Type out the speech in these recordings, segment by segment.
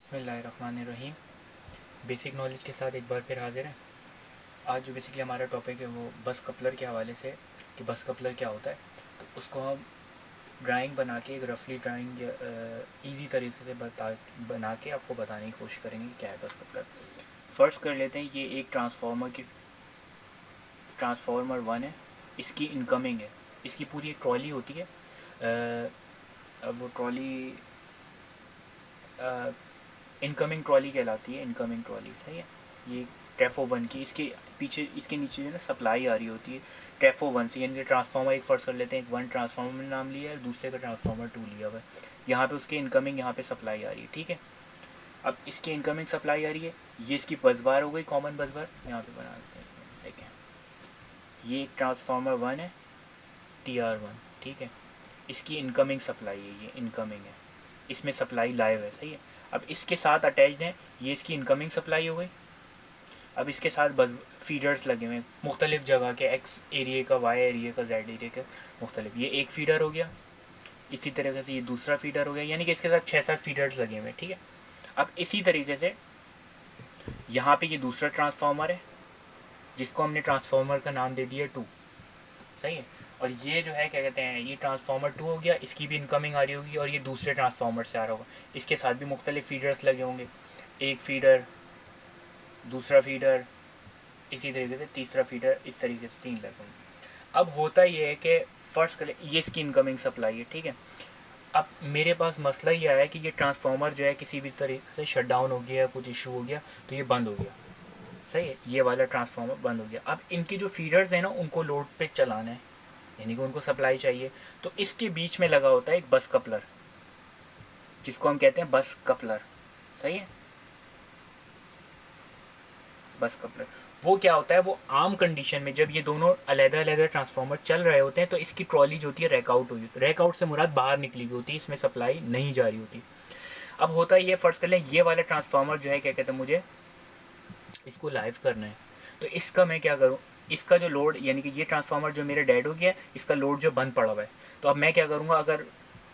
बिस्मिल्लाहिर्रहमानिर्रहीम। Basic knowledge के साथ एक बार फिर हाजिर हैं। आज जो बेसिकली हमारा टॉपिक है वो बस कपलर के हवाले से कि बस कपलर क्या होता है। तो उसको हम ड्राइंग बना के, एक रफली ड्राइंग ईजी तरीके से बना के आपको बताने की कोशिश करेंगे कि क्या है बस कपलर। फ़र्स्ट कर लेते हैं, ये एक ट्रांसफार्मर 1 है। इसकी इनकमिंग है, इसकी पूरी एक ट्रॉली होती है। अब वो ट्रॉली इनकमिंग ट्रॉली कहलाती है, इनकमिंग ट्रॉली, सही है। ये ट्रेफो 1 की, इसके पीछे, इसके नीचे जो है ना सप्लाई आ रही होती है ट्रेफो 1 से, यानी कि ट्रांसफार्मर एक फ़र्ज कर लेते हैं, एक 1 ट्रांसफार्मर नाम लिया है, दूसरे का ट्रांसफार्मर 2 लिया हुआ है। यहाँ पे उसके इनकमिंग, यहाँ पे सप्लाई आ रही है, ठीक है। अब इसकी इनकमिंग सप्लाई आ रही है, ये इसकी बस बार हो गई, कॉमन बस बार यहाँ पे बना देते हैं, देखें। ये एक ट्रांसफार्मर 1 है, TR1, ठीक है। इसकी इनकमिंग सप्लाई है, ये इनकमिंग है, इसमें सप्लाई लाइव है, सही है। अब इसके साथ अटैच्ड है, ये इसकी इनकमिंग सप्लाई हो गई। अब इसके साथ बस फीडर्स लगे हुए हैं मुख्तलिफ जगह के, एक्स एरिया का, वाई एरिया का, जेड एरिया का मुख्तलिफ। ये एक फीडर हो गया, इसी तरीके से ये दूसरा फीडर हो गया, यानी कि इसके साथ 6-7 फीडर्स लगे हुए हैं, ठीक है। अब इसी तरीके से यहाँ पे ये दूसरा ट्रांसफार्मर है, जिसको हमने ट्रांसफार्मर का नाम दे दिया 2, सही है। और ये जो है क्या कहते हैं, ये ट्रांसफार्मर 2 हो गया, इसकी भी इनकमिंग आ रही होगी, और ये दूसरे ट्रांसफार्मर से आ रहा होगा। इसके साथ भी मुख्तलिफ फीडर्स लगे होंगे, एक फीडर, दूसरा फीडर, इसी तरीके से तीसरा फीडर, इस तरीके से 3 लगे होंगे। अब होता ये है कि फर्स्ट कर, ये इसकी इनकमिंग सप्लाई है, ठीक है। अब मेरे पास मसला ये आया कि ये ट्रांसफार्मर जो है किसी भी तरीके से शट डाउन हो गया, कुछ इशू हो गया, तो ये बंद हो गया, सही है। ये वाला ट्रांसफार्मर बंद हो गया। अब इनकी जो फीडर्स हैं ना, उनको लोड पे चलाना है, यानी कि उनको सप्लाई चाहिए। तो इसके बीच में लगा होता है एक बस कपलर, जिसको हम कहते हैं बस कपलर, सही है। बस कपलर वो क्या होता है, वो आम कंडीशन में जब ये दोनों अलग-अलग ट्रांसफार्मर चल रहे होते हैं तो इसकी ट्रॉली जो होती है रैक आउट हुई, रैक आउट से मुराद बाहर निकली हुई होती है, इसमें सप्लाई नहीं जा रही होती। अब होता है ये, फ़र्ज़ कर लें ये वाला ट्रांसफार्मर जो है क्या कहते हैं, मुझे इसको लाइव करना है। तो इसका मैं क्या करूँ, इसका जो लोड, यानी कि ये ट्रांसफार्मर जो मेरे डेड हो गया, इसका लोड जो बंद पड़ा हुआ है, तो अब मैं क्या करूँगा, अगर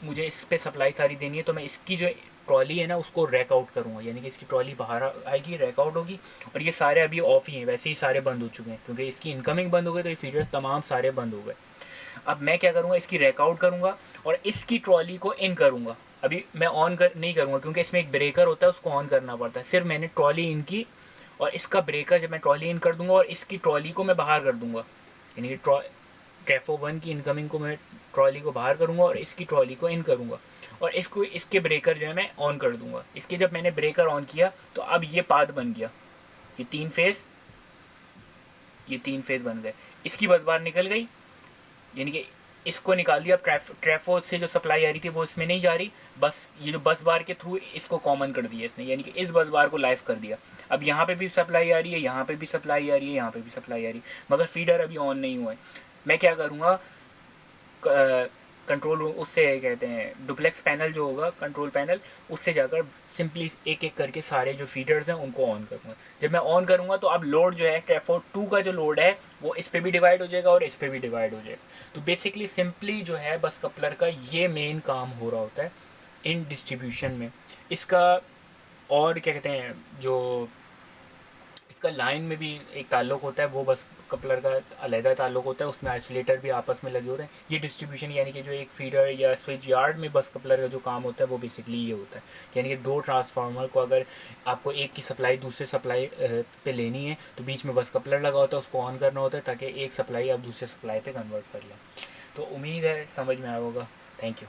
मुझे इस पर सप्लाई सारी देनी है तो मैं इसकी जो ट्रॉली है ना उसको रैक आउट करूँगा, यानी कि इसकी ट्रॉली बाहर आएगी, रैक आउट होगी। और ये सारे अभी ऑफ ही हैं, वैसे ही सारे बंद हो चुके हैं, क्योंकि इसकी इनकमिंग बंद हो गई तो ये फीडर्स तमाम सारे बंद हो गए। अब मैं क्या करूँगा, इसकी रैक आउट करूँगा और इसकी ट्रॉली को इन करूँगा। अभी मैं ऑन नहीं करूँगा, क्योंकि इसमें एक ब्रेकर होता है, उसको ऑन करना पड़ता है। सिर्फ मैंने ट्रॉली इन की, और इसका ब्रेकर जब मैं ट्रॉली इन कर दूंगा और इसकी ट्रॉली को मैं बाहर कर दूंगा, यानी कि ट्रेफो 1 की इनकमिंग को मैं ट्रॉली को बाहर करूंगा और इसकी ट्रॉली को इन करूंगा, और इसको, इसके ब्रेकर जो है मैं ऑन कर दूंगा। इसके जब मैंने ब्रेकर ऑन किया तो अब ये पाथ बन गया, ये 3 फेज, ये 3 फेज बन गए। इसकी बस बार निकल गई, यानी कि इसको निकाल दिया। अब ट्रेफो से जो सप्लाई आ रही थी वो इसमें नहीं जा रही, बस ये जो बस बार के थ्रू इसको कॉमन कर दिया इसने, यानी कि इस बस बार को लाइव कर दिया। अब यहाँ पे भी सप्लाई आ रही है, यहाँ पे भी सप्लाई आ रही है, यहाँ पे भी सप्लाई आ रही है, मगर फीडर अभी ऑन नहीं हुआ है। मैं क्या करूँगा, कंट्रोल रूम, उससे कहते हैं डुप्लेक्स पैनल जो होगा, कंट्रोल पैनल, उससे जाकर सिंपली एक एक करके सारे जो फीडर्स हैं उनको ऑन करूँगा। जब मैं ऑन करूँगा तो अब लोड जो है ट्रेफो 2 का जो लोड है वो इस पर भी डिवाइड हो जाएगा और इस पर भी डिवाइड हो जाएगा। तो बेसिकली सिंपली जो है बस कपलर का ये मेन काम हो रहा होता है इन डिस्ट्रीब्यूशन में। इसका और क्या कहते हैं, जो इसका लाइन में भी एक ताल्लुक होता है, वो बस कपलर का अलहदा ताल्लुक होता है, उसमें आइसोलेटर भी आपस में लगे होते हैं। ये डिस्ट्रीब्यूशन, यानी कि जो एक फीडर या स्विच यार्ड में बस कपलर का जो काम होता है वो बेसिकली ये होता है, यानी कि 2 ट्रांसफार्मर को अगर आपको एक की सप्लाई दूसरे सप्लाई पे लेनी है तो बीच में बस कपलर लगा होता है, उसको ऑन करना होता है ताकि एक सप्लाई आप दूसरे सप्लाई पे कन्वर्ट कर लें। तो उम्मीद है समझ में आया होगा। Thank you.